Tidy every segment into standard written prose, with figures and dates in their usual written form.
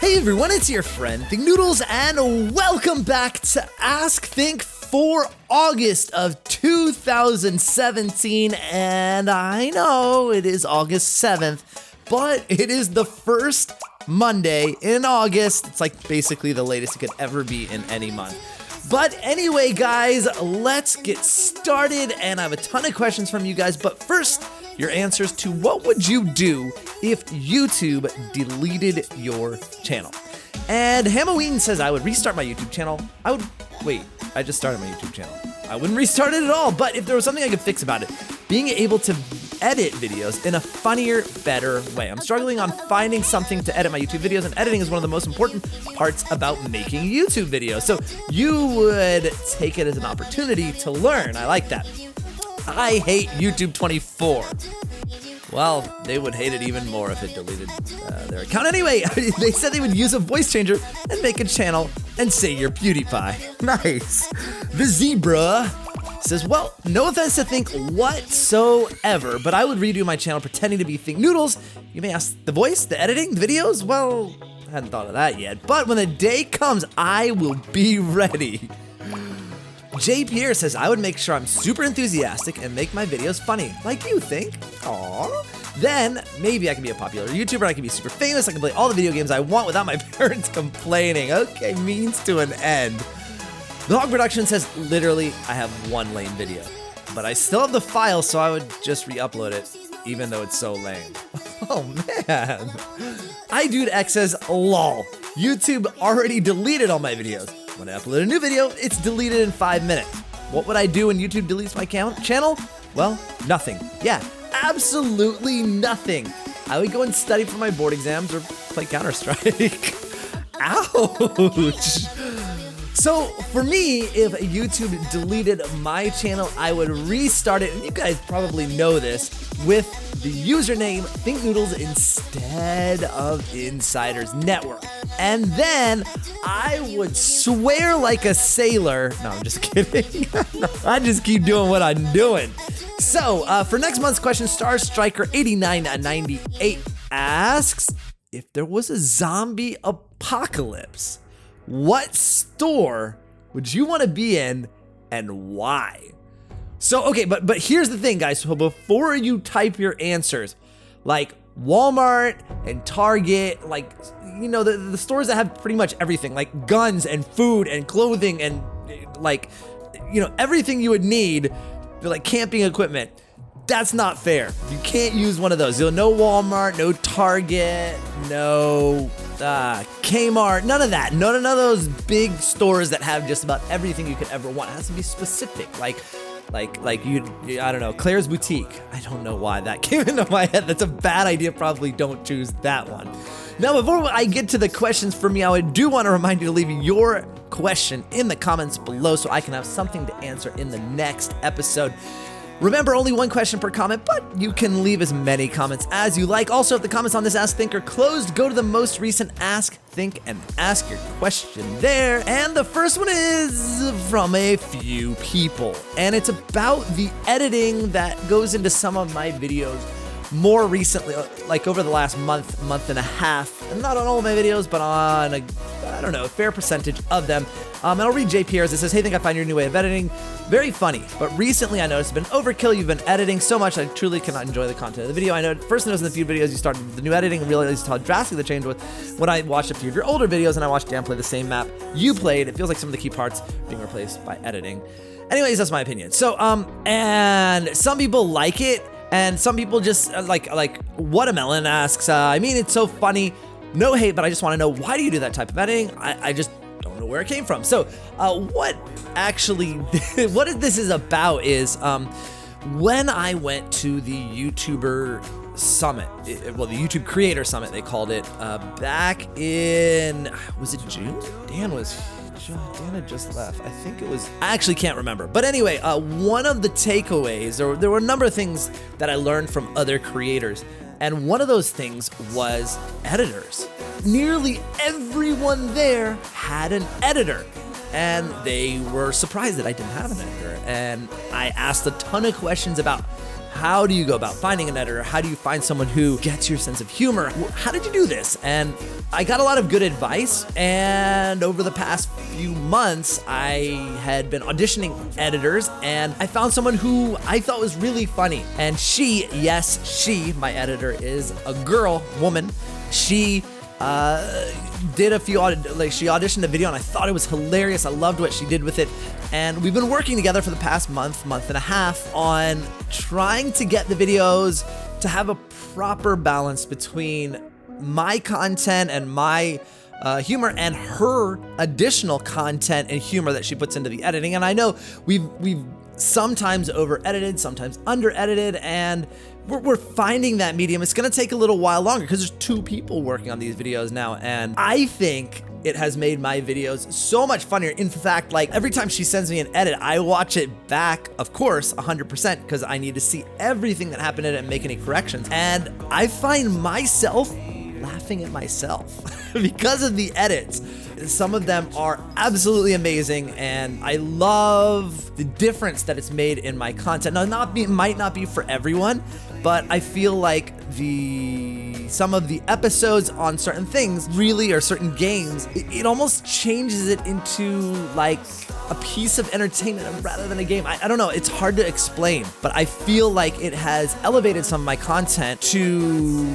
Hey everyone, it's your friend Thinknoodles, and welcome back to Ask Think for August of 2017. And I know it is August 7th, but it is the first Monday in August. It's like basically the latest it could ever be in any month. But anyway, guys, let's get started. And I have a ton of questions from you guys. But first, your answers to what would you do if YouTube deleted your channel? And Hamoween says, I would restart my YouTube channel. Wait, I just started my YouTube channel. I wouldn't restart it at all, but if there was something I could fix about it, being able to edit videos in a funnier, better way. I'm struggling on finding something to edit my YouTube videos, and editing is one of the most important parts about making YouTube videos. So you would take it as an opportunity to learn. I like that. I hate YouTube 24. Well, they would hate it even more if it deleted their account. Anyway, they said they would use a voice changer and make a channel and say you're PewDiePie. Nice. The Zebra says, well, no offense to Think whatsoever, but I would redo my channel pretending to be Thinknoodles. You may ask, the voice, the editing, the videos? Well, I hadn't thought of that yet, but when the day comes, I will be ready. Jay Pierre says, I would make sure I'm super enthusiastic and make my videos funny, like you think. Aww. Then, maybe I can be a popular YouTuber, I can be super famous, I can play all the video games I want without my parents complaining. Okay, means to an end. The Hog Production says, literally, I have one lame video, but I still have the file, so I would just re-upload it, even though it's so lame. Oh, man. iDudeX says, lol, YouTube already deleted all my videos. When I upload a new video, it's deleted in 5 minutes. What would I do when YouTube deletes my channel? Well, nothing. Yeah, absolutely nothing. I would go and study for my board exams or play Counter-Strike. Ouch. So for me, if YouTube deleted my channel, I would restart it, and you guys probably know this, with the username Thinknoodles instead of Insiders Network. And then I would swear like a sailor. No, I'm just kidding. I just keep doing what I'm doing. So for next month's question, Star Striker 8998 asks, if there was a zombie apocalypse, what store would you want to be in and why? So, okay, but here's the thing, guys. So before you type your answers, like Walmart and Target, like, you know, the stores that have pretty much everything, like guns and food and clothing and, like, you know, everything you would need, like camping equipment, that's not fair. You can't use one of those. No Walmart, no Target, no Kmart, none of that. None of those big stores that have just about everything you could ever want. It has to be specific, like you, I don't know, Claire's Boutique. I don't know why that came into my head. That's a bad idea. Probably don't choose that one. Now, before I get to the questions for me, I do want to remind you to leave your question in the comments below so I can have something to answer in the next episode. Remember, only one question per comment, but you can leave as many comments as you like. Also, if the comments on this Ask Think are closed, go to the most recent Ask Think and ask your question there. And the first one is from a few people, and it's about the editing that goes into some of my videos more recently, like over the last month and a half. And not on all of my videos, but on a fair percentage of them. And I'll read Jay Pierre's. It says, hey, Think, I find your new way of editing very funny, but recently I noticed it's been overkill. You've been editing so much I truly cannot enjoy the content of the video. I know first noticed in the few videos you started with the new editing and realized how drastic the change was when I watched a few of your older videos and I watched Dan play the same map you played. It feels like some of the key parts being replaced by editing. Anyways, that's my opinion. So, and some people like it, and some people just like Watermelon asks, I mean, it's so funny. No hate, but I just want to know, why do you do that type of editing? I just don't know where it came from. So what this is about is when I went to the YouTuber Summit, the YouTube Creator Summit, they called it, back in, was it June? Dan had just left. I think it was, I actually can't remember. But anyway, one of the takeaways, there were a number of things that I learned from other creators. And one of those things was editors. Nearly everyone there had an editor, and they were surprised that I didn't have an editor. And I asked a ton of questions about How do you go about finding an editor? How do you find someone who gets your sense of humor? How did you do this? And I got a lot of good advice, and over the past few months, I had been auditioning editors, and I found someone who I thought was really funny. And she, yes, she, my editor, is a woman. She did a few, she auditioned a video, and I thought it was hilarious. I loved what she did with it. And we've been working together for the past month and a half on trying to get the videos to have a proper balance between my content and my humor and her additional content and humor that she puts into the editing. And I know we've sometimes over-edited, sometimes under-edited, and we're finding that medium. It's gonna take a little while longer because there's 2 people working on these videos now, and I think it has made my videos so much funnier. In fact, like every time she sends me an edit, I watch it back, of course, 100%, because I need to see everything that happened in it and make any corrections. And I find myself laughing at myself because of the edits. Some of them are absolutely amazing, and I love the difference that it's made in my content. Now, might not be for everyone, but I feel like some of the episodes on certain things really, or certain games, it almost changes it into like a piece of entertainment rather than a game. I don't know, it's hard to explain, but I feel like it has elevated some of my content to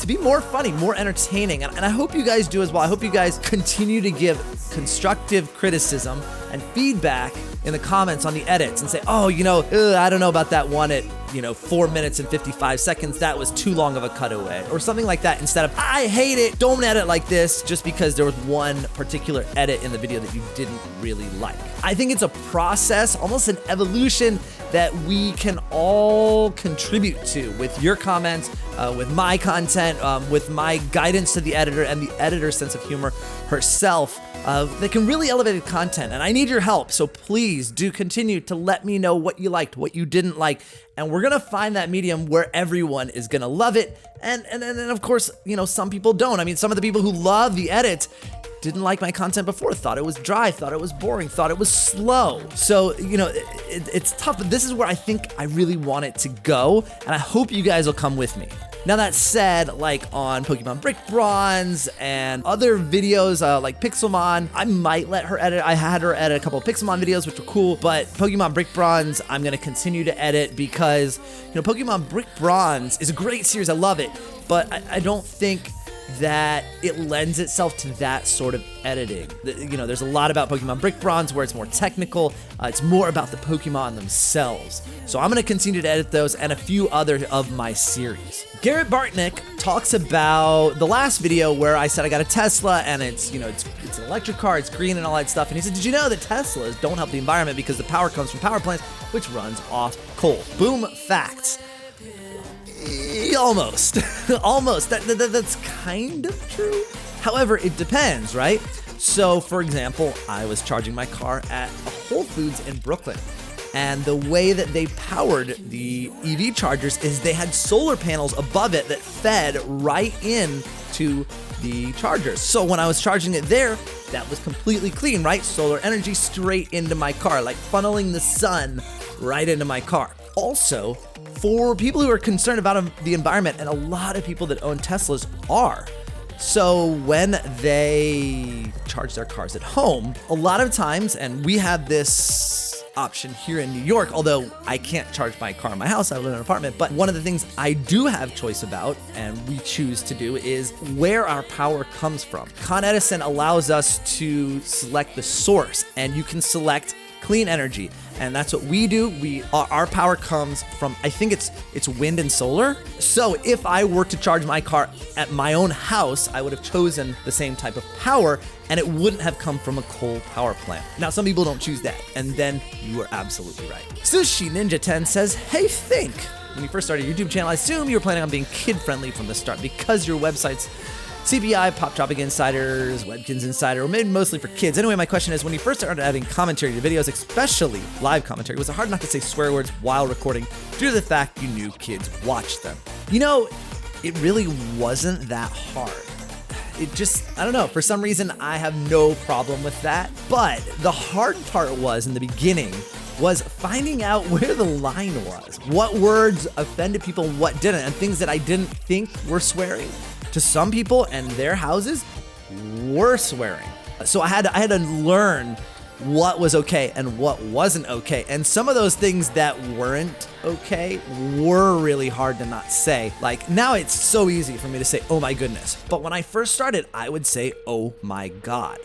be more funny, more entertaining, and I hope you guys do as well. I hope you guys continue to give constructive criticism and feedback in the comments on the edits and say, oh, I don't know about that one at 4 minutes and 55 seconds. That was too long of a cutaway, or something like that, instead of, I hate it, don't edit like this, just because there was one particular edit in the video that you didn't really like. I think it's a process, almost an evolution, that we can all contribute to with your comments, with my content, with my guidance to the editor and the editor's sense of humor herself, that can really elevate the content. And I need your help, so please do continue to let me know what you liked, what you didn't like, and we're gonna find that medium where everyone is gonna love it. And then of course, some people don't. I mean, some of the people who love the edits didn't like my content before, thought it was dry, thought it was boring, thought it was slow. So, it's tough, but this is where I think I really want it to go, and I hope you guys will come with me. Now that said, like on Pokemon Brick Bronze and other videos like Pixelmon, I might let her edit. I had her edit a couple of Pixelmon videos, which were cool, but Pokemon Brick Bronze, I'm gonna continue to edit because, Pokemon Brick Bronze is a great series, I love it, but I don't think that it lends itself to that sort of editing. There's a lot about Pokemon Brick Bronze where it's more technical. It's more about the Pokemon themselves. So I'm going to continue to edit those and a few other of my series. Garrett Bartnick talks about the last video where I said I got a Tesla and it's an electric car, it's green and all that stuff. And he said, did you know that Teslas don't help the environment because the power comes from power plants, which runs off coal? Boom, facts. Almost. Almost. That's kind of true. However, it depends, right? So, for example, I was charging my car at a Whole Foods in Brooklyn, and the way that they powered the EV chargers is they had solar panels above it that fed right into the chargers. So when I was charging it there, that was completely clean, right? Solar energy straight into my car, like funneling the sun right into my car. Also, for people who are concerned about the environment, and a lot of people that own Teslas are, so when they charge their cars at home, a lot of times, and we have this option here in New York, although I can't charge my car in my house, I live in an apartment, but one of the things I do have choice about, and we choose to do, is where our power comes from. Con Edison allows us to select the source, and you can select clean energy, and that's what we do. Our power comes from, I think it's wind and solar. So if I were to charge my car at my own house, I would have chosen the same type of power, and it wouldn't have come from a coal power plant. Now, some people don't choose that, and then you are absolutely right. Sushi Ninja 10 says, hey, Think, when you first started your YouTube channel, I assume you were planning on being kid-friendly from the start because your website's CPI, Pop Tropic Insiders, Webkins Insider were made mostly for kids. Anyway, my question is, when you first started adding commentary to videos, especially live commentary, was it hard not to say swear words while recording due to the fact you knew kids watched them? It really wasn't that hard. It just, I don't know, for some reason I have no problem with that. But the hard part was in the beginning was finding out where the line was. What words offended people and what didn't, and things that I didn't think were swearing to some people and their houses were swearing. So I had to learn what was okay and what wasn't okay. And some of those things that weren't okay were really hard to not say. Like now it's so easy for me to say, oh my goodness. But when I first started, I would say, oh my God.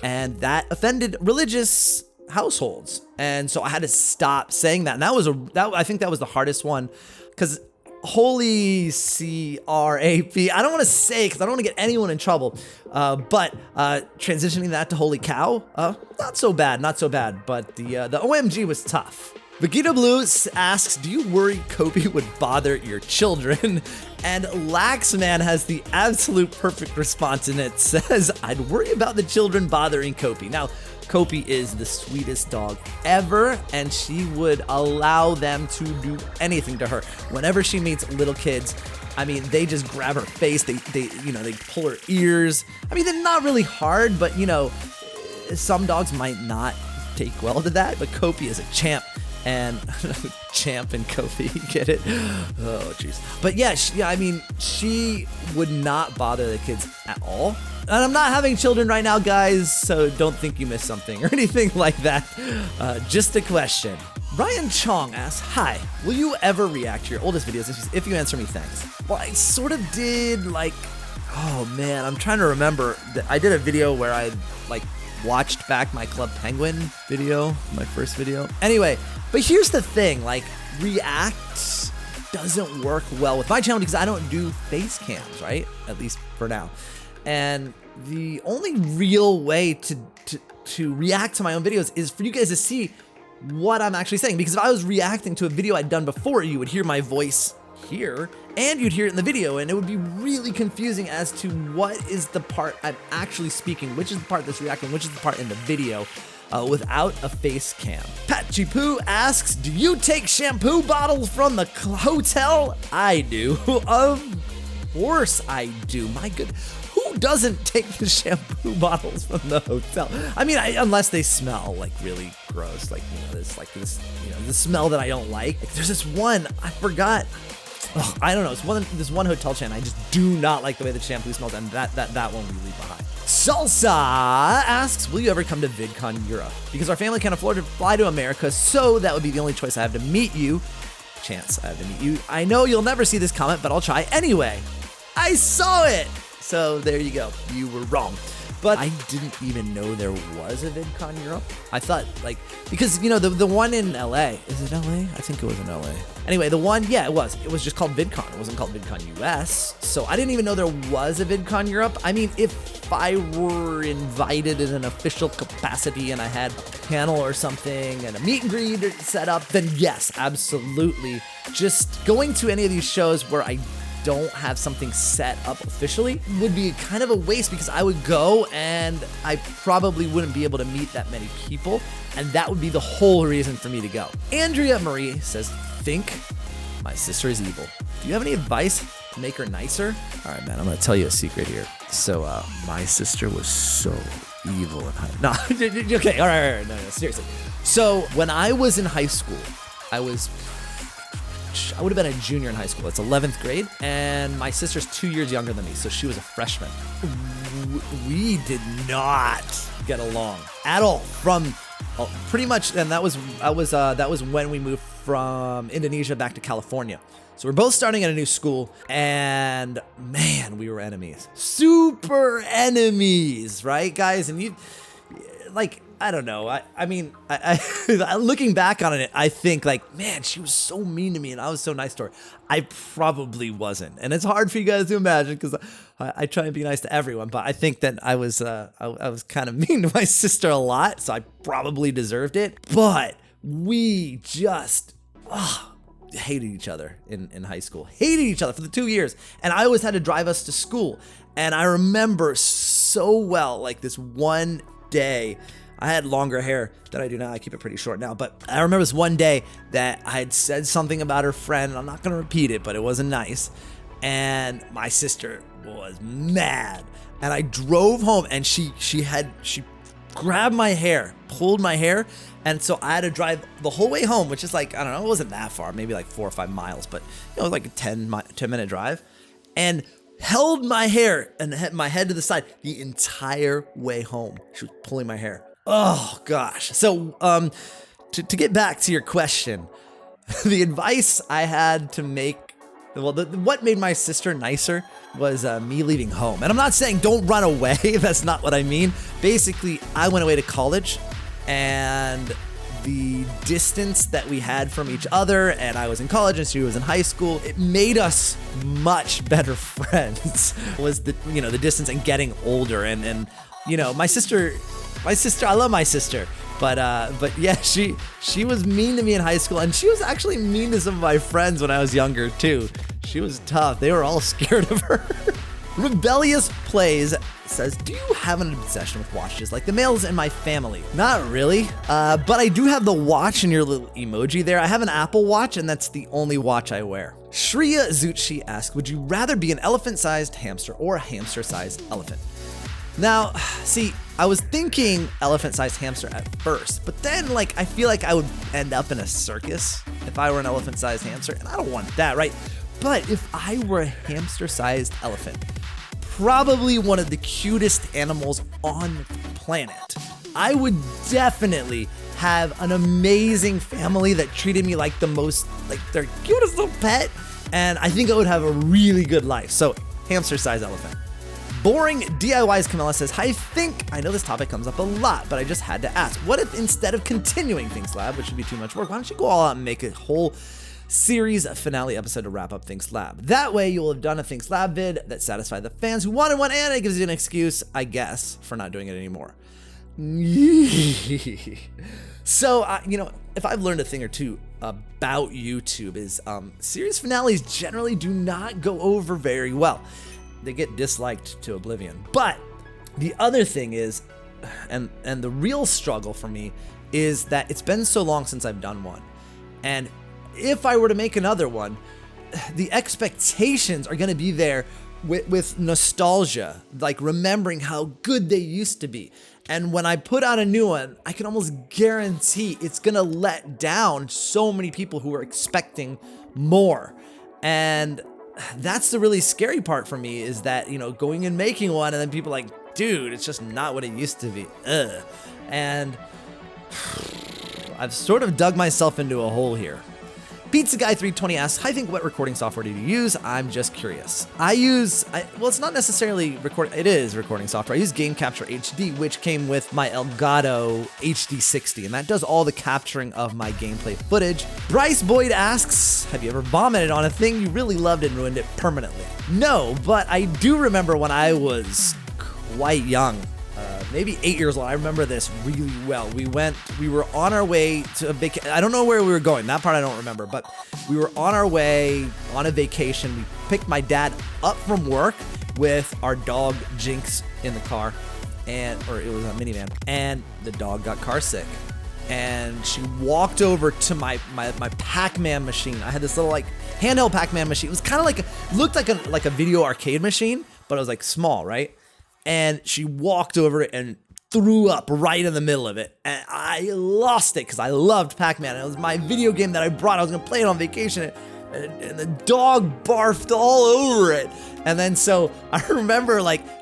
And that offended religious households. And so I had to stop saying that. And I think that was the hardest one, because holy crap, I don't want to say because I don't want to get anyone in trouble, but transitioning that to holy cow, not so bad, but the OMG was tough. Vegeta Blue asks, do you worry Kopi would bother your children? And Laxman has the absolute perfect response, and it says, I'd worry about the children bothering Kopi. Now, Kopi is the sweetest dog ever, and she would allow them to do anything to her. Whenever she meets little kids, I mean, they just grab her face, they pull her ears. I mean, they're not really hard, but some dogs might not take well to that, but Kopi is a champ. And Champ and Kopi, get it? Oh, jeez. But yeah, she would not bother the kids at all. And I'm not having children right now, guys, so don't think you missed something or anything like that. Just a question. Ryan Chong asks, hi, will you ever react to your oldest videos? If you answer me, thanks. Well, I sort of did, oh man, I'm trying to remember. I did a video where I watched back my Club Penguin video, my first video. Anyway, but here's the thing, React doesn't work well with my channel because I don't do face cams, right? At least for now. And the only real way to react to my own videos is for you guys to see what I'm actually saying. Because if I was reacting to a video I'd done before, you would hear my voice here and you'd hear it in the video, and it would be really confusing as to what is the part I'm actually speaking, which is the part that's reacting, which is the part in the video, without a face cam. Patchy Poo asks, do you take shampoo bottles from the hotel? I do. Of course I do. My good, who doesn't take the shampoo bottles from the hotel? I mean, unless they smell really gross, the smell that I don't like. There's this one, I forgot. Oh, I don't know. It's this one hotel chain. I just do not like the way the shampoo smells, and that one we leave behind. Salsa asks, will you ever come to VidCon Europe? Because our family can't afford to fly to America, so that would be the only choice I have to meet you. Chance I have to meet you. I know you'll never see this comment, but I'll try anyway. I saw it. So there you go. You were wrong. But I didn't even know there was a VidCon Europe. I thought, because, the one in LA, is it LA? I think it was in LA. Anyway, the one, yeah, it was. It was just called VidCon. It wasn't called VidCon US. So I didn't even know there was a VidCon Europe. I mean, if I were invited in an official capacity and I had a panel or something and a meet and greet set up, then yes, absolutely. Just going to any of these shows where I don't have something set up officially would be kind of a waste, because I would go and I probably wouldn't be able to meet that many people, and that would be the whole reason for me to go. Andrea Marie says, think my sister is evil. Do you have any advice to make her nicer? All right, man, I'm gonna tell you a secret here. So my sister was so evil in high school. No, okay, all right, no, seriously. So when I was in high school, I would have been a junior in high school. It's 11th grade, and my sister's 2 years younger than me, so she was a freshman. We did not get along at all. From pretty much, and that was when we moved from Indonesia back to California. So we're both starting at a new school, and man, we were enemies. Super enemies, right, guys? And I don't know. I mean, looking back on it, I think man, she was so mean to me and I was so nice to her. I probably wasn't. And it's hard for you guys to imagine because I try and be nice to everyone, but I think that I was kind of mean to my sister a lot, so I probably deserved it. But we just hated each other in high school. Hated each other for the 2 years. And I always had to drive us to school. And I remember so well, this one day, I had longer hair than I do now. I keep it pretty short now. But I remember this one day that I had said something about her friend. I'm not going to repeat it, but it wasn't nice. And my sister was mad. And I drove home, and she grabbed my hair, pulled my hair, and so I had to drive the whole way home, which is like, I don't know, it wasn't that far, maybe like 4 or 5 miles, but it was like a 10-minute drive, and held my hair and had my head to the side the entire way home. She was pulling my hair. Oh gosh. So to get back to your question, the advice I had to make, well, what made my sister nicer was me leaving home. And I'm not saying don't run away. That's not what I mean. Basically, I went away to college, and the distance that we had from each other, and I was in college and she was in high school, it made us much better friends. Was the distance and getting older, and my sister, I love my sister. But yeah, she was mean to me in high school, and she was actually mean to some of my friends when I was younger too. She was tough. They were all scared of her. Rebellious Plays says, do you have an obsession with watches like the males in my family? Not really, but I do have the watch in your little emoji there. I have an Apple Watch, and that's the only watch I wear. Shreya Zucci asks, would you rather be an elephant-sized hamster or a hamster-sized elephant? Now, see, I was thinking elephant-sized hamster at first, but then I feel like I would end up in a circus if I were an elephant-sized hamster, and I don't want that, right? But if I were a hamster-sized elephant, probably one of the cutest animals on the planet, I would definitely have an amazing family that treated me like their cutest little pet, and I think I would have a really good life. So, hamster-sized elephant. Boring DIYs Camilla says, I know this topic comes up a lot, but I just had to ask. What if instead of continuing Things Lab, which would be too much work, why don't you go all out and make a whole series finale episode to wrap up Things Lab? That way you'll have done a Things Lab vid that satisfied the fans who wanted one, and it gives you an excuse, I guess, for not doing it anymore. So, if I've learned a thing or two about YouTube is series finales generally do not go over very well. They get disliked to oblivion. But the other thing is, and the real struggle for me is that it's been so long since I've done one. And if I were to make another one, the expectations are going to be there with nostalgia, like remembering how good they used to be. And when I put out a new one, I can almost guarantee it's going to let down so many people who are expecting more. And that's the really scary part for me, is that, going and making one and then people are like, dude, it's just not what it used to be. Ugh. And I've sort of dug myself into a hole here. Pizza Guy 320 asks, what recording software do you use? I'm just curious. Well, it's not necessarily it is recording software. I use Game Capture HD, which came with my Elgato HD60, and that does all the capturing of my gameplay footage. Bryce Boyd asks, have you ever vomited on a thing you really loved and ruined it permanently? No, but I do remember when I was quite young. Maybe 8 years old. I remember this really well. We were on our way to a vacation. I don't know where we were going. That part I don't remember, but we were on our way on a vacation. We picked my dad up from work with our dog Jinx in the car, or it was a minivan, and the dog got car sick. And she walked over to my Pac-Man machine. I had this little handheld Pac-Man machine. It was kind of looked like a video arcade machine, but it was small, right? And she walked over it and threw up right in the middle of it. And I lost it because I loved Pac-Man. It was my video game that I brought. I was going to play it on vacation. And the dog barfed all over it. And then so I remember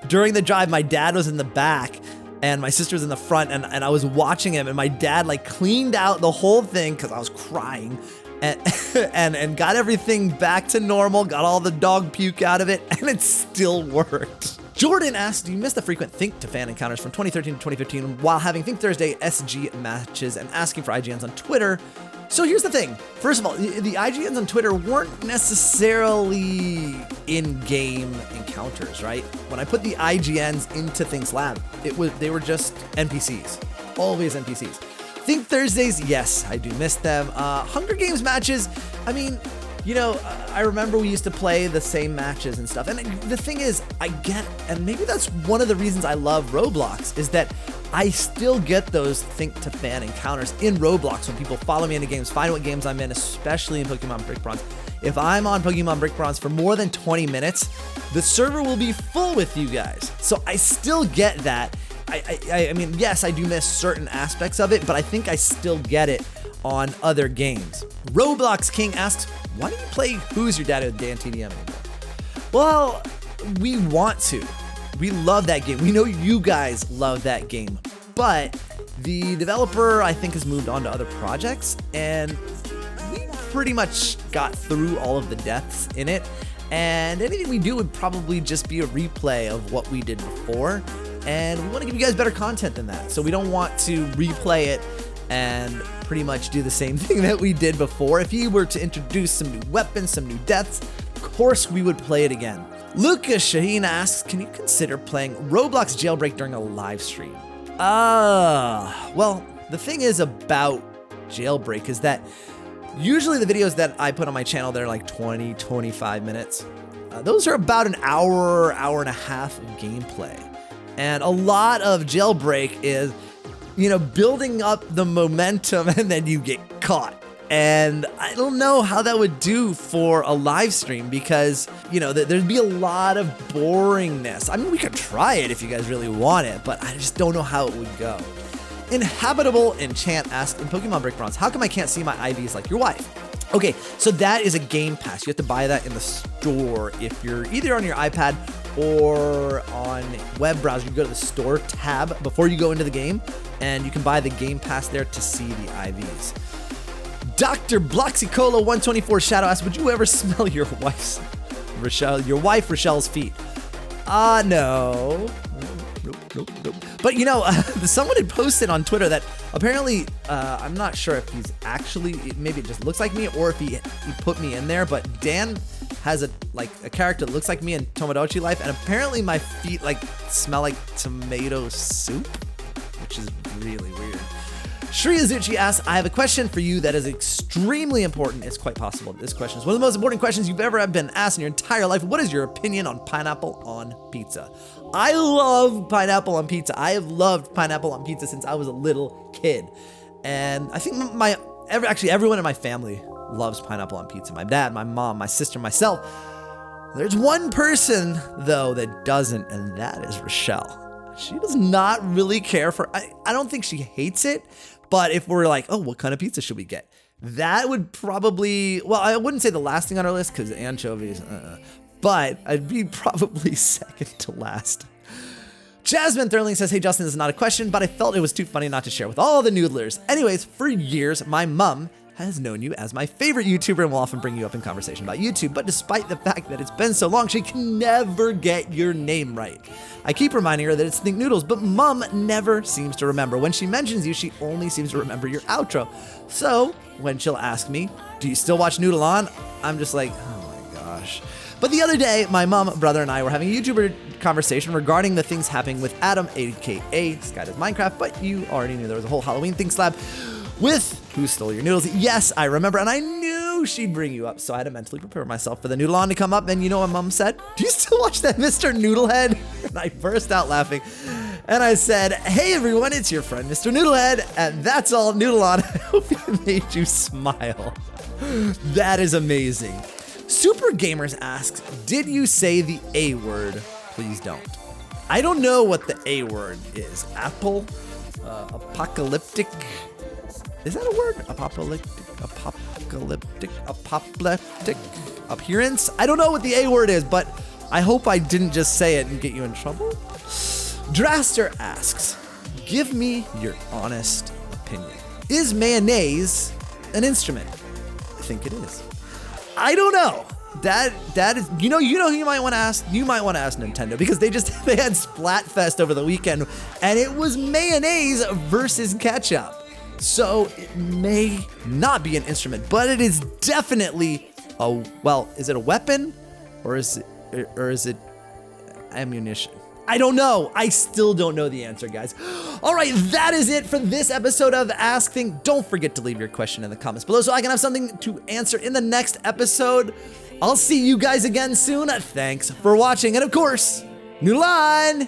during the drive, my dad was in the back and my sister was in the front. And I was watching him. And my dad cleaned out the whole thing because I was crying. And got everything back to normal. Got all the dog puke out of it. And it still worked. Jordan asks, do you miss the frequent Think to Fan encounters from 2013 to 2015 while having Think Thursday SG matches and asking for IGNs on Twitter? So here's the thing. First of all, the IGNs on Twitter weren't necessarily in-game encounters, right? When I put the IGNs into Things Lab, they were just NPCs. Always NPCs. Think Thursdays, yes, I do miss them. Hunger Games matches, I remember we used to play the same matches and stuff. And the thing is, and maybe that's one of the reasons I love Roblox, is that I still get those Think to Fan encounters in Roblox when people follow me into games, find what games I'm in, especially in Pokemon Brick Bronze. If I'm on Pokemon Brick Bronze for more than 20 minutes, the server will be full with you guys. So I still get that. I mean, yes, I do miss certain aspects of it, but I think I still get it on other games. Roblox King asks, why don't you play Who's Your Daddy with Dan TDM anymore? Well, we want to. We love that game. We know you guys love that game, but the developer, I think, has moved on to other projects, and we pretty much got through all of the deaths in it, and anything we do would probably just be a replay of what we did before, and we want to give you guys better content than that, so we don't want to replay it and pretty much do the same thing that we did before. If he were to introduce some new weapons, some new deaths, of course we would play it again. Lucas Shaheen asks, can you consider playing Roblox Jailbreak during a live stream? Well, the thing is about Jailbreak is that usually the videos that I put on my channel, they're like 20, 25 minutes. Those are about an hour, hour and a half of gameplay. And a lot of Jailbreak is, you know, building up the momentum and then you get caught. And I don't know how that would do for a live stream because, you know, there'd be a lot of boringness. I mean, we could try it if you guys really want it, but I just don't know how it would go. Inhabitable Enchant asks, in Pokemon Brick Bronze, how come I can't see my IVs like your wife? Okay, so that is a game pass. You have to buy that in the store if you're either on your iPad or on web browser. You go to the store tab before you go into the game, and you can buy the game pass there to see the IVs. Dr. Bloxicola 124 Shadow asks, would you ever smell your wife Rochelle's feet? No. Nope. But you know, someone had posted on Twitter that apparently, I'm not sure if he's actually, maybe it just looks like me or if he put me in there, but Dan has a character that looks like me in Tomodachi Life, and apparently my feet smell like tomato soup, which is really weird. Shri Azuchi asks, I have a question for you that is extremely important. It's quite possible that this question is one of the most important questions you've ever been asked in your entire life. What is your opinion on pineapple on pizza? I love pineapple on pizza. I have loved pineapple on pizza since I was a little kid. And I think actually everyone in my family loves pineapple on pizza. My dad, my mom, my sister, myself. There's one person, though, that doesn't, and that is Rochelle. She does not really care for, I don't think she hates it, but if we're like, oh, what kind of pizza should we get? That would probably, well, I wouldn't say the last thing on our list because anchovies, but I'd be probably second to last. Jasmine Thurling says, hey, Justin, this is not a question, but I felt it was too funny not to share with all the Noodlers. Anyways, for years, my mom has known you as my favorite YouTuber and will often bring you up in conversation about YouTube, but despite the fact that it's been so long, she can never get your name right. I keep reminding her that it's Thinknoodles, but Mom never seems to remember. When she mentions you, she only seems to remember your outro. So when she'll ask me, do you still watch Noodle On? I'm just like, oh my gosh. But the other day, my mom, brother, and I were having a YouTuber conversation regarding the things happening with Adam, aka Sky Does Minecraft, but you already knew there was a whole Halloween thing slab with Who Stole Your Noodles? Yes, I remember, and I knew she'd bring you up, so I had to mentally prepare myself for the Noodle On to come up, and you know what Mom said? Do you still watch that Mr. Noodlehead? And I burst out laughing, and I said, hey everyone, it's your friend Mr. Noodlehead, and that's all Noodle On. I hope it made you smile. That is amazing. Super Gamers asks, did you say the A word? Please don't. I don't know what the A word is. Apple? Apocalyptic? Is that a word? Apocalyptic appearance? I don't know what the A word is, but I hope I didn't just say it and get you in trouble. Draster asks, give me your honest opinion. Is mayonnaise an instrument? I think it is. I don't know. That is, you know who you might want to ask? You might want to ask Nintendo because they had Splatfest over the weekend and it was mayonnaise versus ketchup. So it may not be an instrument, but it is definitely is it a weapon or is it ammunition? I don't know. I still don't know the answer, guys. All right, that is it for this episode of Ask Think. Don't forget to leave your question in the comments below so I can have something to answer in the next episode. I'll see you guys again soon. Thanks for watching, and of course, Noodle On!